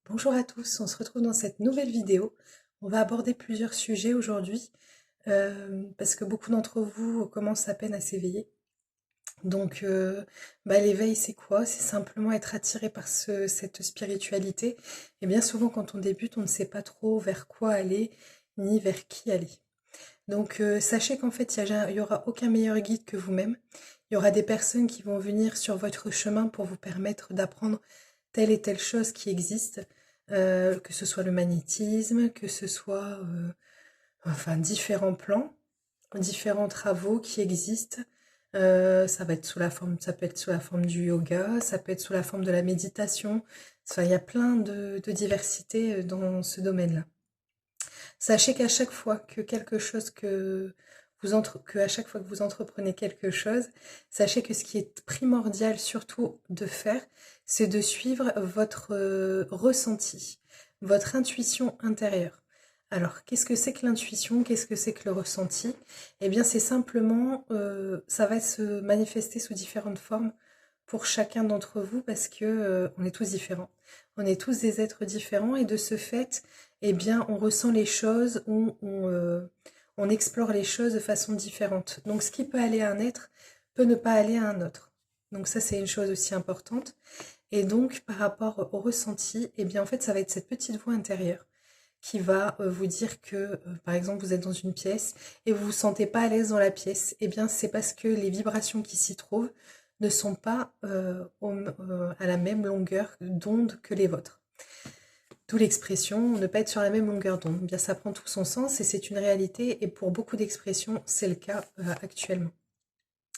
Bonjour à tous, on se retrouve dans cette nouvelle vidéo. On va aborder plusieurs sujets aujourd'hui parce que beaucoup d'entre vous commencent à peine à s'éveiller. Donc l'éveil c'est quoi? C'est simplement être attiré par cette spiritualité. Et bien souvent quand on débute, on ne sait pas trop vers quoi aller ni vers qui aller. Donc sachez qu'en fait il y aura aucun meilleur guide que vous-même. Il y aura des personnes qui vont venir sur votre chemin pour vous permettre d'apprendre telle et telle chose qui existe, que ce soit le magnétisme, que ce soit enfin différents plans, différents travaux qui existent. Ça va être sous la forme, ça peut être sous la forme du yoga, ça peut être sous la forme de la méditation. Enfin, il y a plein de diversité dans ce domaine-là. Sachez qu'à chaque fois que quelque chose que à chaque fois que vous entreprenez quelque chose, sachez que ce qui est primordial surtout de faire, c'est de suivre votre ressenti, votre intuition intérieure. Alors, qu'est-ce que c'est que l'intuition? Qu'est-ce que c'est que le ressenti? Eh bien, c'est simplement, ça va se manifester sous différentes formes pour chacun d'entre vous parce que on est tous différents. On est tous des êtres différents et de ce fait, eh bien, on ressent les choses, on explore les choses de façon différente. Donc, ce qui peut aller à un être peut ne pas aller à un autre. Donc ça, c'est une chose aussi importante. Et donc, par rapport au ressenti, eh bien, en fait, ça va être cette petite voix intérieure qui va vous dire que, par exemple, vous êtes dans une pièce et vous vous sentez pas à l'aise dans la pièce. Eh bien, c'est parce que les vibrations qui s'y trouvent ne sont pas à la même longueur d'onde que les vôtres. D'où l'expression ne pas être sur la même longueur d'onde. Eh bien, ça prend tout son sens et c'est une réalité et pour beaucoup d'expressions, c'est le cas actuellement.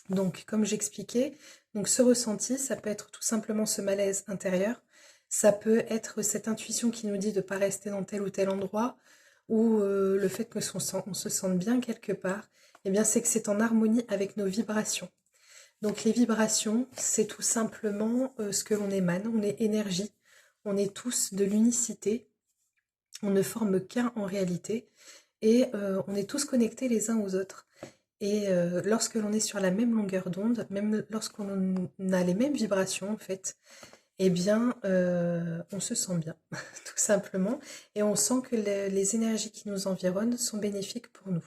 Donc, comme j'expliquais, donc ce ressenti, ça peut être tout simplement ce malaise intérieur, ça peut être cette intuition qui nous dit de ne pas rester dans tel ou tel endroit, ou le fait que on se sente bien quelque part, eh bien c'est que c'est en harmonie avec nos vibrations. Donc les vibrations, c'est tout simplement ce que l'on émane, on est énergie, on est tous de l'unicité, on ne forme qu'un en réalité, et on est tous connectés les uns aux autres. Et lorsque l'on est sur la même longueur d'onde, même lorsqu'on a les mêmes vibrations en fait, eh bien on se sent bien, tout simplement, et on sent que les énergies qui nous environnent sont bénéfiques pour nous.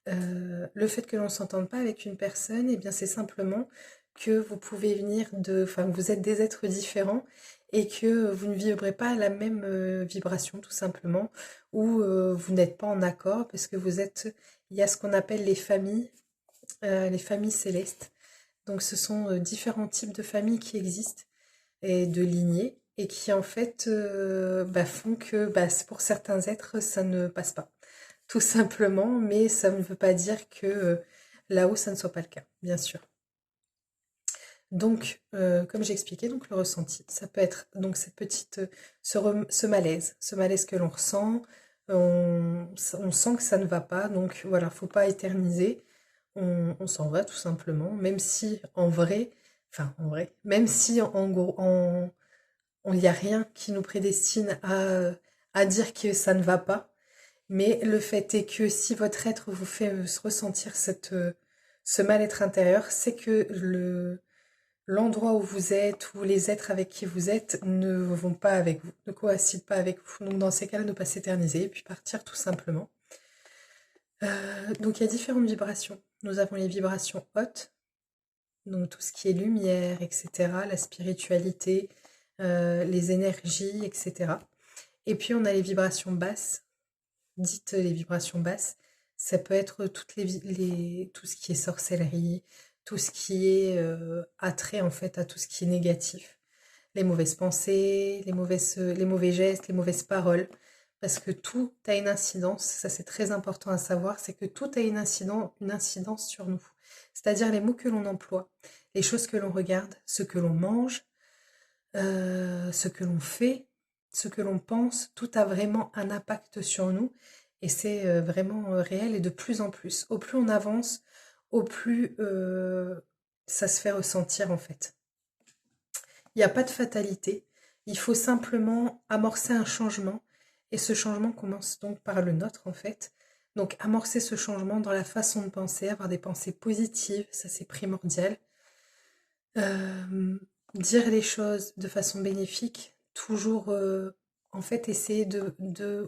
Le fait que l'on ne s'entende pas avec une personne, eh bien c'est simplement que vous pouvez venir enfin vous êtes des êtres différents et que vous ne vibrez pas la même vibration tout simplement, ou vous n'êtes pas en accord parce que il y a ce qu'on appelle les familles célestes. Donc ce sont différents types de familles qui existent et de lignées et qui en fait font que pour certains êtres ça ne passe pas tout simplement, mais ça ne veut pas dire que là-haut, ça ne soit pas le cas, bien sûr. Donc, comme j'expliquais, donc le ressenti, ça peut être donc cette petite, ce malaise que l'on ressent, on sent que ça ne va pas, donc voilà, faut pas éterniser, on s'en va tout simplement, même si en vrai, enfin en vrai, même si en gros, il n'y a rien qui nous prédestine à dire que ça ne va pas, mais le fait est que si votre être vous fait ressentir ce mal-être intérieur, c'est que l'endroit où vous êtes ou les êtres avec qui vous êtes ne vont pas avec vous, ne coïncident pas avec vous. Donc dans ces cas-là, ne pas s'éterniser et puis partir tout simplement. Donc il y a différentes vibrations. Nous avons les vibrations hautes, donc tout ce qui est lumière, etc., la spiritualité, les énergies, etc. Et puis on a les vibrations basses, dites les vibrations basses, ça peut être tout ce qui est sorcellerie, tout ce qui est attrait en fait à tout ce qui est négatif, les mauvaises pensées, les mauvais gestes, les mauvaises paroles, parce que tout a une incidence, ça c'est très important à savoir, c'est que tout a une incidence sur nous. C'est-à-dire les mots que l'on emploie, les choses que l'on regarde, ce que l'on mange, ce que l'on fait, ce que l'on pense, tout a vraiment un impact sur nous et c'est vraiment réel et de plus en plus. Au plus on avance, au plus ça se fait ressentir en fait. Il n'y a pas de fatalité, il faut simplement amorcer un changement et ce changement commence donc par le nôtre en fait. Donc amorcer ce changement dans la façon de penser, avoir des pensées positives, ça c'est primordial. Euh, Dire les choses de façon bénéfique, toujours en fait essayer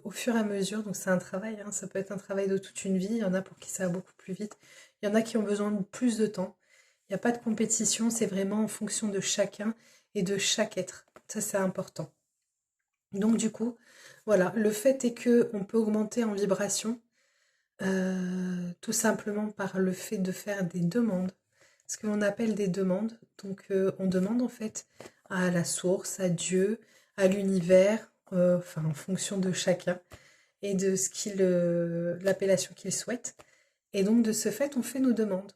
au fur et à mesure, donc c'est un travail, hein, ça peut être un travail de toute une vie, il y en a pour qui ça va beaucoup plus vite, il y en a qui ont besoin de plus de temps. Il n'y a pas de compétition, c'est vraiment en fonction de chacun et de chaque être. Ça, c'est important. Donc du coup, voilà, le fait est que on peut augmenter en vibration tout simplement par le fait de faire des demandes, ce que l'on appelle des demandes. Donc on demande en fait à la source, à Dieu, à l'univers, enfin en fonction de chacun et de l'appellation qu'il souhaite. Et donc de ce fait, on fait nos demandes.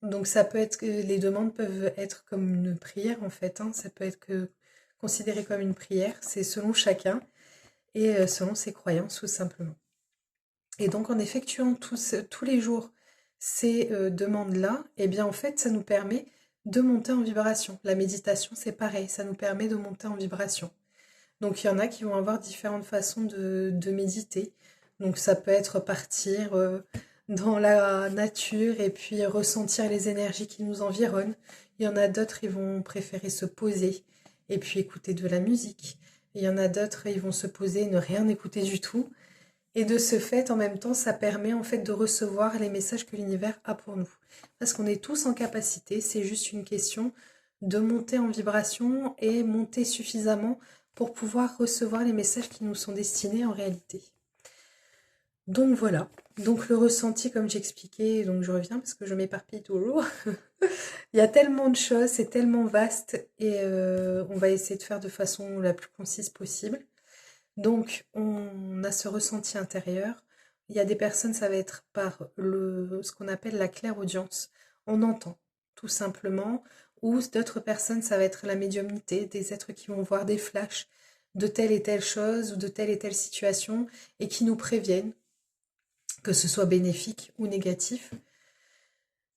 Donc ça peut être que les demandes peuvent être comme une prière en fait, hein. Ça peut être considéré comme une prière, c'est selon chacun et selon ses croyances tout simplement. Et donc en effectuant tous les jours ces demandes-là, eh bien en fait ça nous permet de monter en vibration. La méditation c'est pareil, ça nous permet de monter en vibration. Donc il y en a qui vont avoir différentes façons de méditer. Donc ça peut être partir dans la nature et puis ressentir les énergies qui nous environnent. Il y en a d'autres, ils vont préférer se poser et puis écouter de la musique. Il y en a d'autres, ils vont se poser et ne rien écouter du tout. Et de ce fait, en même temps, ça permet en fait de recevoir les messages que l'univers a pour nous. Parce qu'on est tous en capacité, c'est juste une question de monter en vibration et monter suffisamment pour pouvoir recevoir les messages qui nous sont destinés en réalité. Donc voilà, donc le ressenti comme j'expliquais, donc je reviens parce que je m'éparpille toujours. Il y a tellement de choses, c'est tellement vaste et on va essayer de faire de façon la plus concise possible. Donc, on a ce ressenti intérieur. Il y a des personnes, ça va être par ce qu'on appelle la clairaudience. On entend, tout simplement. Ou d'autres personnes, ça va être la médiumnité, des êtres qui vont voir des flashs de telle et telle chose ou de telle et telle situation et qui nous préviennent, que ce soit bénéfique ou négatif.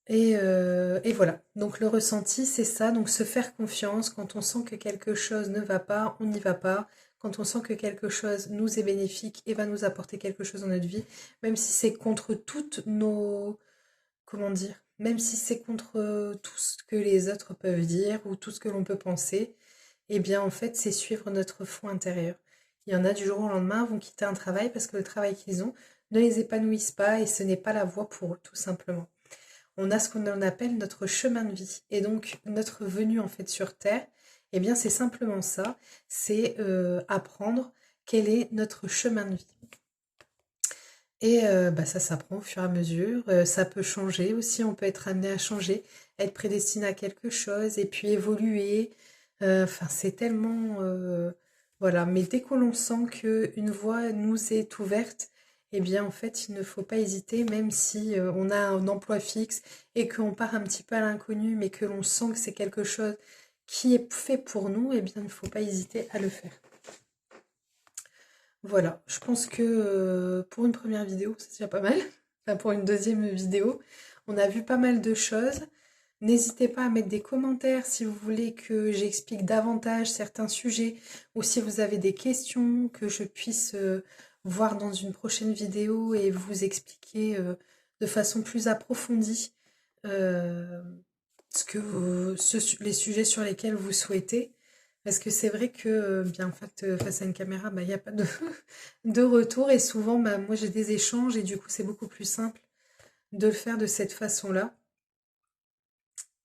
Et voilà, donc le ressenti, c'est ça, donc se faire confiance quand on sent que quelque chose ne va pas, on n'y va pas, quand on sent que quelque chose nous est bénéfique et va nous apporter quelque chose dans notre vie, même si c'est contre toutes nos, comment dire, même si c'est contre tout ce que les autres peuvent dire ou tout ce que l'on peut penser, eh bien en fait c'est suivre notre fond intérieur. Il y en a du jour au lendemain vont quitter un travail parce que le travail qu'ils ont ne les épanouissent pas et ce n'est pas la voie pour eux, tout simplement. On a ce qu'on appelle notre chemin de vie. Et donc, notre venue en fait sur Terre, eh bien, c'est simplement ça, c'est apprendre quel est notre chemin de vie. Et bah, ça s'apprend au fur et à mesure. Ça peut changer aussi, on peut être amené à changer, être prédestiné à quelque chose et puis évoluer. Enfin, c'est tellement... voilà, mais dès qu'on sent qu'une voie nous est ouverte, eh bien, en fait, il ne faut pas hésiter, même si on a un emploi fixe et qu'on part un petit peu à l'inconnu, mais que l'on sent que c'est quelque chose qui est fait pour nous, eh bien, il ne faut pas hésiter à le faire. Voilà, je pense que pour une première vidéo, c'est déjà pas mal. Enfin, pour une deuxième vidéo, on a vu pas mal de choses. N'hésitez pas à mettre des commentaires si vous voulez que j'explique davantage certains sujets ou si vous avez des questions que je puisse voir dans une prochaine vidéo et vous expliquer de façon plus approfondie euh, les sujets sur lesquels vous souhaitez. Parce que c'est vrai que, bien, en fait, face à une caméra, bah, il n'y a pas de, de retour. Et souvent, bah, moi, j'ai des échanges et du coup, c'est beaucoup plus simple de le faire de cette façon-là.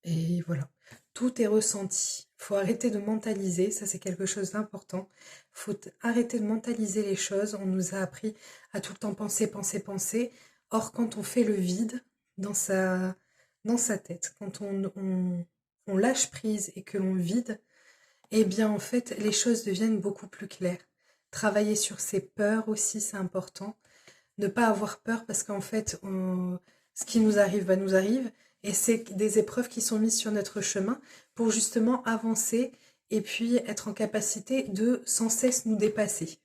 Et voilà, tout est ressenti. Faut arrêter de mentaliser, ça c'est quelque chose d'important. Faut arrêter de mentaliser les choses. On nous a appris à tout le temps penser, penser, penser. Or, quand on fait le vide dans sa tête, quand on lâche prise et que l'on vide, eh bien en fait, les choses deviennent beaucoup plus claires. Travailler sur ses peurs aussi, c'est important. Ne pas avoir peur parce qu'en fait, ce qui nous arrive, bah, nous arrive. Et c'est des épreuves qui sont mises sur notre chemin pour justement avancer et puis être en capacité de sans cesse nous dépasser.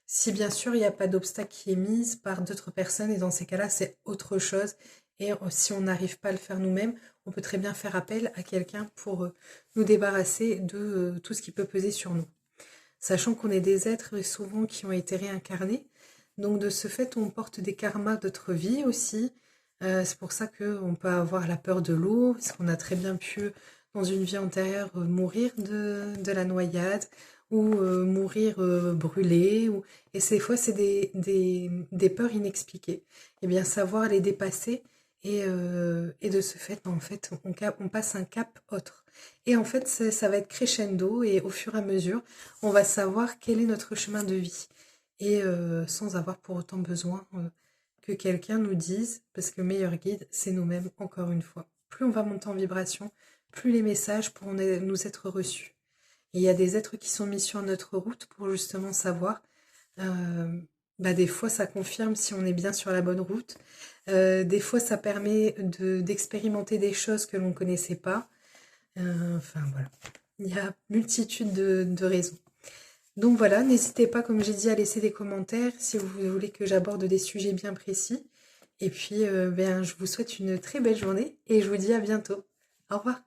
Si bien sûr il n'y a pas d'obstacle qui est mise par d'autres personnes et dans ces cas-là c'est autre chose et si on n'arrive pas à le faire nous-mêmes, on peut très bien faire appel à quelqu'un pour nous débarrasser de tout ce qui peut peser sur nous. Sachant qu'on est des êtres souvent qui ont été réincarnés, donc de ce fait on porte des karmas d'autres vies aussi. C'est pour ça qu'on peut avoir la peur de l'eau, parce qu'on a très bien pu dans une vie antérieure mourir de la noyade, ou mourir brûlé. Et ces fois, c'est des peurs inexpliquées. Et bien, savoir les dépasser et de ce fait, en fait, on passe un cap autre. Et en fait, ça va être crescendo et au fur et à mesure, on va savoir quel est notre chemin de vie. Et sans avoir pour autant besoin que quelqu'un nous dise, parce que le meilleur guide, c'est nous-mêmes, encore une fois. Plus on va monter en vibration, plus les messages pourront nous être reçus. Et il y a des êtres qui sont mis sur notre route pour justement savoir, des fois ça confirme si on est bien sur la bonne route, des fois ça permet d'expérimenter des choses que l'on ne connaissait pas. Enfin voilà, il y a multitude de raisons. Donc voilà, n'hésitez pas, comme j'ai dit, à laisser des commentaires si vous voulez que j'aborde des sujets bien précis. Et puis, je vous souhaite une très belle journée et je vous dis à bientôt. Au revoir.